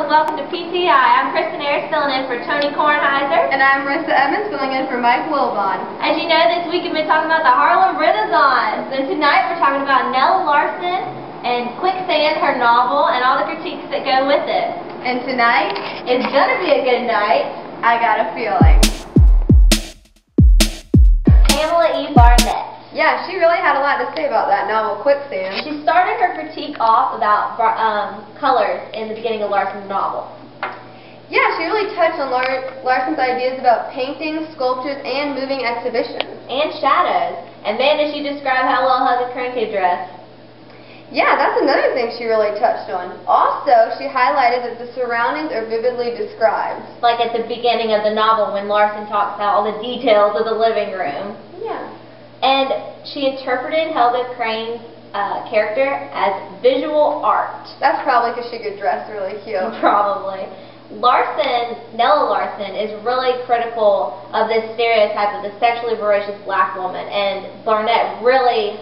and welcome to PTI. I'm Kristen Ayers filling in for Tony Kornheiser. And I'm Marissa Evans filling in for Mike Wilbon. As you know, this week we've been talking about the Harlem Renaissance. And tonight we're talking about Nella Larsen and Quicksand, her novel, and all the critiques that go with it. And tonight is going to be a good night. I got a feeling. Pamela E. Barnett. Yeah, she really had a lot to say about that novel, Quicksand. She started her critique off about colors in the beginning of Larsen's novel. Yeah, she really touched on Larsen's ideas about paintings, sculptures, and moving exhibitions. And shadows. And man, did she describe how well Helga Crane could dress. Yeah, that's another thing she really touched on. Also, she highlighted that the surroundings are vividly described. Like at the beginning of the novel when Larsen talks about all the details of the living room. Yeah. And she interpreted Helga Crane's character as visual art. That's probably because she could dress really cute. Probably. Nella Larsen is really critical of this stereotype of the sexually voracious black woman, and Barnett really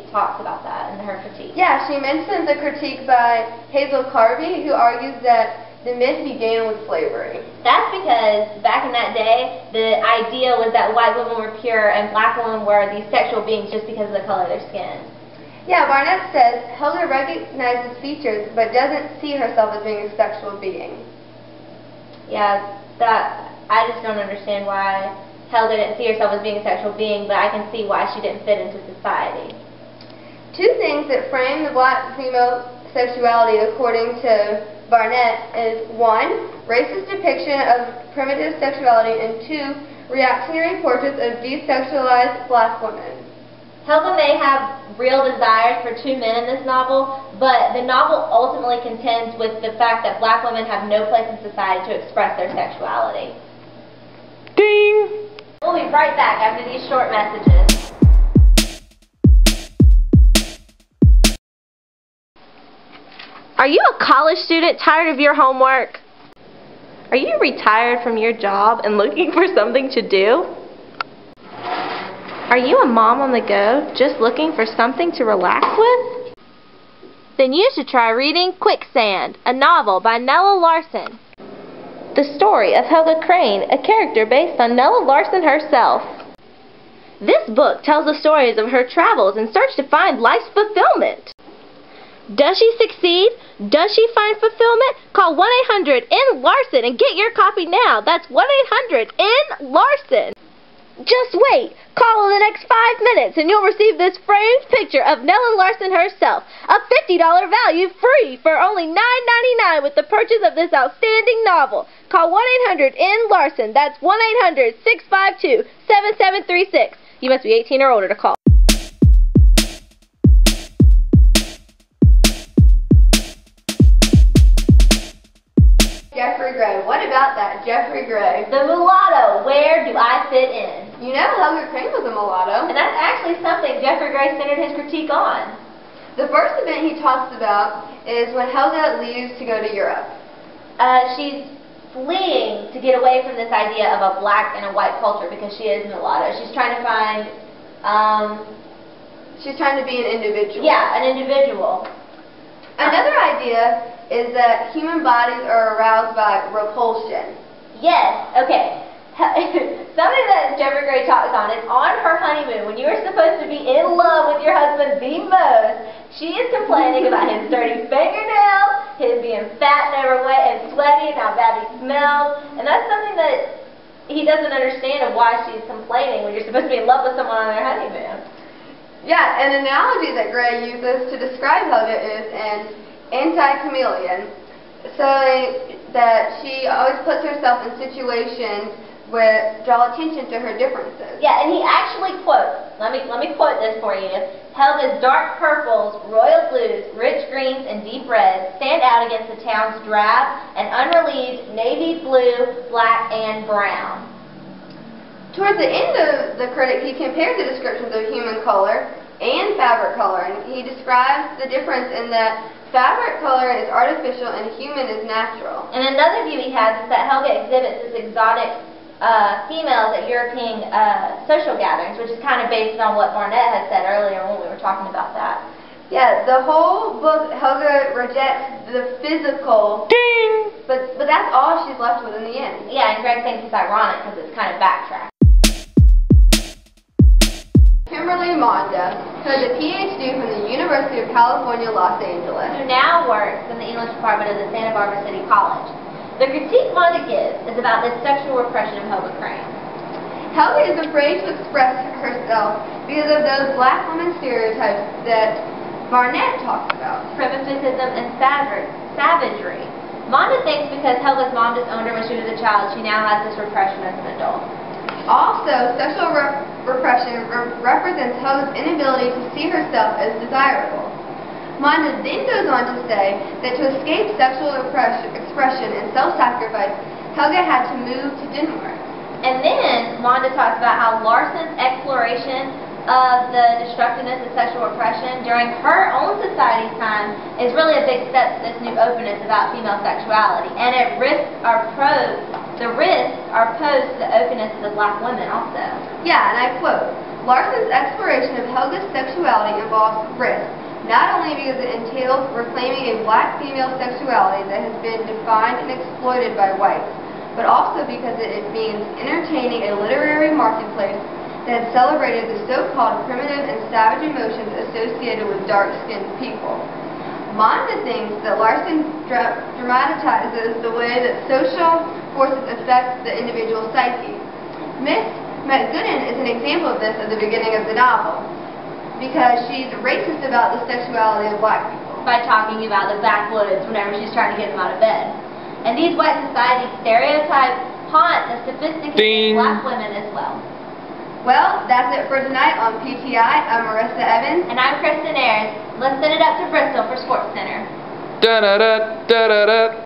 talks about that in her critique. Yeah, she mentions a critique by Hazel Carvey, who argues that the myth began with slavery. That's because back in that day, the idea was that white women were pure and black women were these sexual beings just because of the color of their skin. Yeah, Barnett says Helga recognizes features but doesn't see herself as being a sexual being. Yeah, I just don't understand why Helga didn't see herself as being a sexual being, but I can see why she didn't fit into society. Two things that frame the black female sexuality according to Barnett is 1, racist depiction of primitive sexuality, and 2, reactionary portraits of desexualized black women. Helga may have real desires for two men in this novel, but the novel ultimately contends with the fact that black women have no place in society to express their sexuality. Ding! We'll be right back after these short messages. Are you a college student tired of your homework? Are you retired from your job and looking for something to do? Are you a mom on the go just looking for something to relax with? Then you should try reading Quicksand, a novel by Nella Larsen. The story of Helga Crane, a character based on Nella Larsen herself. This book tells the stories of her travels in search to find life's fulfillment. Does she succeed? Does she find fulfillment? Call 1-800-N-LARSEN and get your copy now. That's 1-800-N-LARSEN. Just wait. Call in the next 5 minutes and you'll receive this framed picture of Nella Larsen herself. A $50 value free for only $9.99 with the purchase of this outstanding novel. Call 1-800-N-LARSEN. That's 1-800-652-7736. You must be 18 or older to call. Jeffrey Gray. What about that, Jeffrey Gray? The mulatto. Where do I fit in? You know, Helga Crane was a mulatto. And that's actually something Jeffrey Gray centered his critique on. The first event he talks about is when Helga leaves to go to Europe. She's fleeing to get away from this idea of a black and a white culture because she is mulatto. She's trying to find... she's trying to be an individual. Yeah, an individual. Another idea is that human bodies are aroused by repulsion. Yes, okay. Something that Jeffrey Gray talks on is on her honeymoon, when you are supposed to be in love with your husband the most, she is complaining about his dirty fingernails, his being fat and overweight and sweaty and how bad he smells, and that's something that he doesn't understand of why she's complaining when you're supposed to be in love with someone on their honeymoon. Yeah, an analogy that Gray uses to describe Helga is an anti-chameleon, so that she always puts herself in situations where draw attention to her differences. Yeah, and he actually quotes, let me quote this for you. Helga's dark purples, royal blues, rich greens, and deep reds stand out against the town's drab and unrelieved navy blue, black, and brown. Towards the end of the critic, he compares the descriptions of human color and fabric color, and he describes the difference in that fabric color is artificial and human is natural. And another view he has is that Helga exhibits this exotic females at European social gatherings, which is kind of based on what Barnett had said earlier when we were talking about that. Yeah, the whole book, Helga rejects the physical. Ding! But that's all she's left with in the end. Yeah, and Greg thinks it's ironic because it's kind of backtracked. Kimberly Monda, who has a PhD from the University of California, Los Angeles. Who now works in the English department of the Santa Barbara City College. The critique Monda gives is about the sexual repression of Helga Crane. Helga is afraid to express herself because of those black women stereotypes that Barnett talks about. Primitivism and savagery. Monda thinks because Helga's mom disowned her when she was a child, she now has this repression as an adult. Also, sexual repression represents Helga's inability to see herself as desirable. Monda then goes on to say that to escape sexual expression and self-sacrifice, Helga had to move to Denmark. And then Monda talks about how Larsen's exploration of the destructiveness of sexual repression during her own society's time is really a big step to this new openness about female sexuality. And the risks are posed to the openness of the black women also. Yeah, and I quote, Larsen's exploration of Helga's sexuality involves risk, not only because it entails reclaiming a black female sexuality that has been defined and exploited by whites, but also because it means entertaining a literary marketplace that had celebrated the so-called primitive and savage emotions associated with dark-skinned people. Monda thinks that Larsen dramatizes the way that social forces affect the individual psyche. Miss McGooden is an example of this at the beginning of the novel, because she's racist about the sexuality of black people. By talking about the backwoods whenever she's trying to get them out of bed. And these white society stereotypes haunt the sophisticated black women as well. Well, that's it for tonight on PTI. I'm Marissa Evans. And I'm Kristen Ayers. Let's send it up to Bristol for Sports Center. Da-da-da, da-da-da.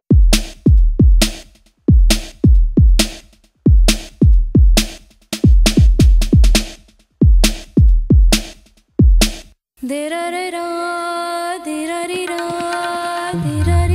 Da da da da da da da da.